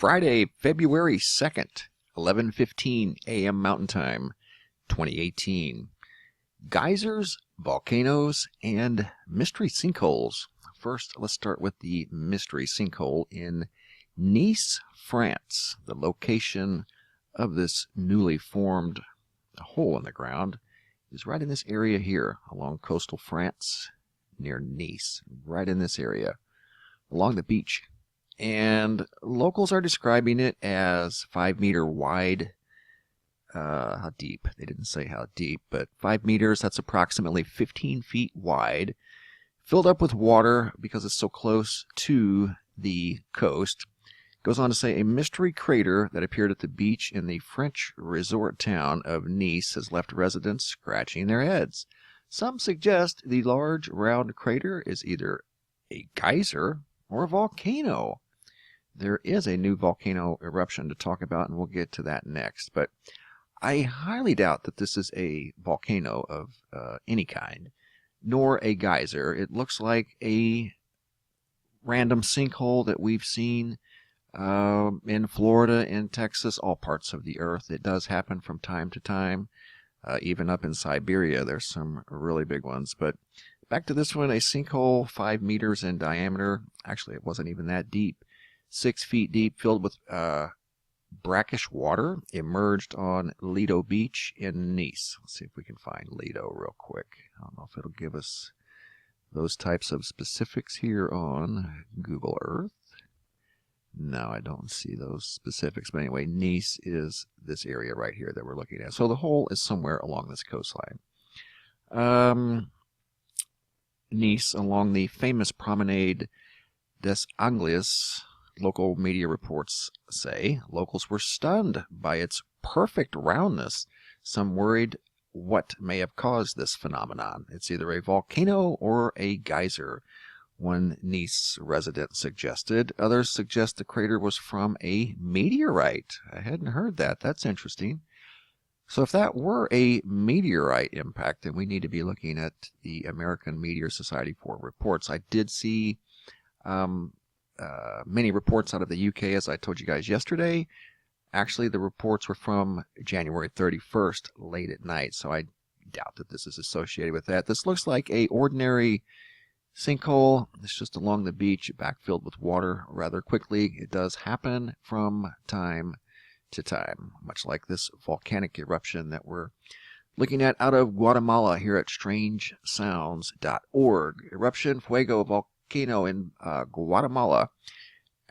Friday, February 2nd, 11:15 a.m. Mountain Time, 2018. Geysers, volcanoes, and mystery sinkholes. First, let's start with the mystery sinkhole in Nice, France. The location of this newly formed hole in the ground is right in this area here, along coastal France, near Nice, right in this area, along the beach. And locals are describing it as 5-meter wide. How deep? They didn't say how deep, but 5 meters, that's approximately 15 feet wide, filled up with water because it's so close to the coast. Goes on to say a mystery crater that appeared at the beach in the French resort town of Nice has left residents scratching their heads. Some suggest the large round crater is either a geyser or a volcano. There is a new volcano eruption to talk about, and we'll get to that next. But I highly doubt that this is a volcano of any kind, nor a geyser. It looks like a random sinkhole that we've seen in Florida, in Texas, all parts of the earth. It does happen from time to time. Even up in Siberia, there's some really big ones. But back to this one, a sinkhole 5 meters in diameter. Actually, it wasn't even that deep. 6 feet deep, filled with brackish water, emerged on Lido Beach in Nice. Let's see if we can find Lido real quick. I don't know if it'll give us those types of specifics here on Google Earth. No, I don't see those specifics. But anyway, Nice is this area right here that we're looking at. So the hole is somewhere along this coastline. Nice, along the famous Promenade des Anglais, local media reports say locals were stunned by its perfect roundness. Some worried what may have caused this phenomenon. It's either a volcano or a geyser, one Nice resident suggested. Others suggest the crater was from a meteorite. I hadn't heard that. That's interesting. So if that were a meteorite impact, then we need to be looking at the American Meteor Society for reports. I did see many reports out of the UK, as I told you guys yesterday. Actually, the reports were from January 31st, late at night, so I doubt that this is associated with that. This looks like a ordinary sinkhole. It's just along the beach, backfilled with water rather quickly. It does happen from time to time, much like this volcanic eruption that we're looking at out of Guatemala here at strangesounds.org. Eruption Fuego Volcano in Guatemala.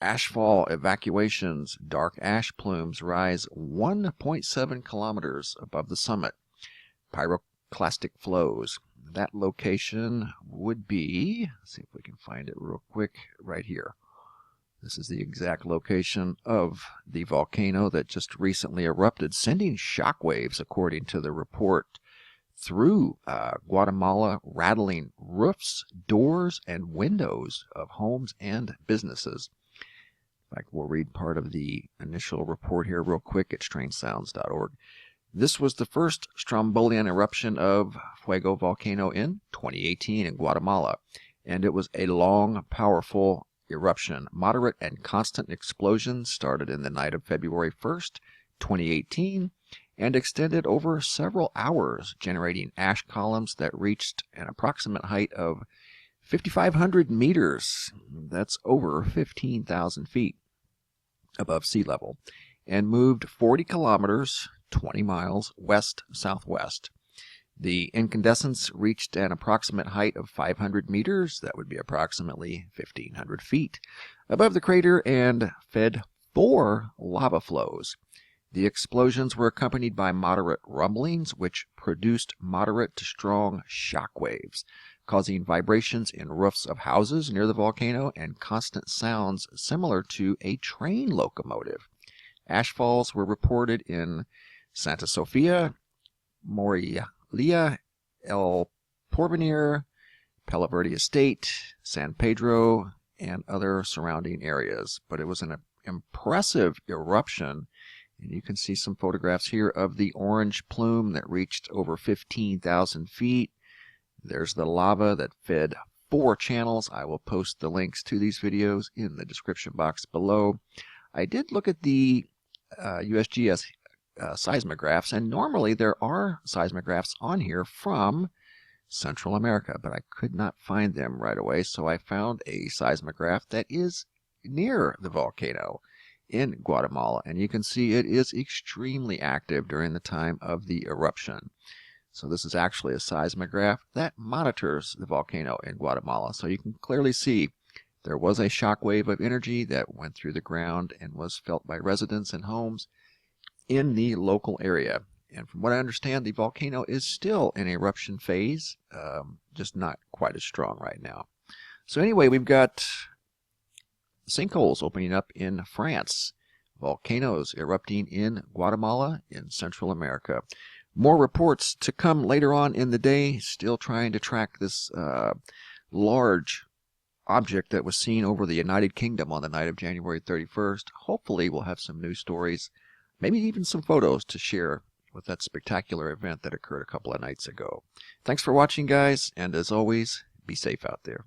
Ashfall evacuations. Dark ash plumes rise 1.7 kilometers above the summit. Pyroclastic flows. That location would be, let's see if we can find it real quick, right here. This is the exact location of the volcano that just recently erupted, sending shockwaves, according to the report, through Guatemala, rattling roofs, doors, and windows of homes and businesses. In fact, we'll read part of the initial report here real quick at strangesounds.org. This was the first Strombolian eruption of Fuego volcano in 2018 in Guatemala, and it was a long, powerful eruption. Moderate and constant explosions started in the night of February 1st, 2018, and extended over several hours, generating ash columns that reached an approximate height of 5,500 meters. That's over 15,000 feet above sea level, and moved 40 kilometers, 20 miles west-southwest. The incandescence reached an approximate height of 500 meters, that would be approximately 1,500 feet, above the crater, and fed 4 lava flows. The explosions were accompanied by moderate rumblings, which produced moderate to strong shock waves, causing vibrations in roofs of houses near the volcano and constant sounds similar to a train locomotive. Ash falls were reported in Santa Sofia, Morelia, El Porvenir, Palo Verde Estate, San Pedro, and other surrounding areas. But it was an impressive eruption, and you can see some photographs here of the orange plume that reached over 15,000 feet. There's the lava that fed 4 channels. I will post the links to these videos in the description box below. I did look at the USGS seismographs, and normally there are seismographs on here from Central America, but I could not find them right away, so I found a seismograph that is near the volcano in Guatemala, and you can see it is extremely active during the time of the eruption. So this is actually a seismograph that monitors the volcano in Guatemala, so you can clearly see there was a shock wave of energy that went through the ground and was felt by residents and homes in the local area. And from what I understand, the volcano is still in eruption phase, just not quite as strong right now. So anyway, we've got sinkholes opening up in France, volcanoes erupting in Guatemala in Central America. More reports to come later on in the day, still trying to track this large object that was seen over the United Kingdom on the night of January 31st. Hopefully we'll have some news stories, maybe even some photos to share with that spectacular event that occurred a couple of nights ago. Thanks for watching, guys, and as always, be safe out there.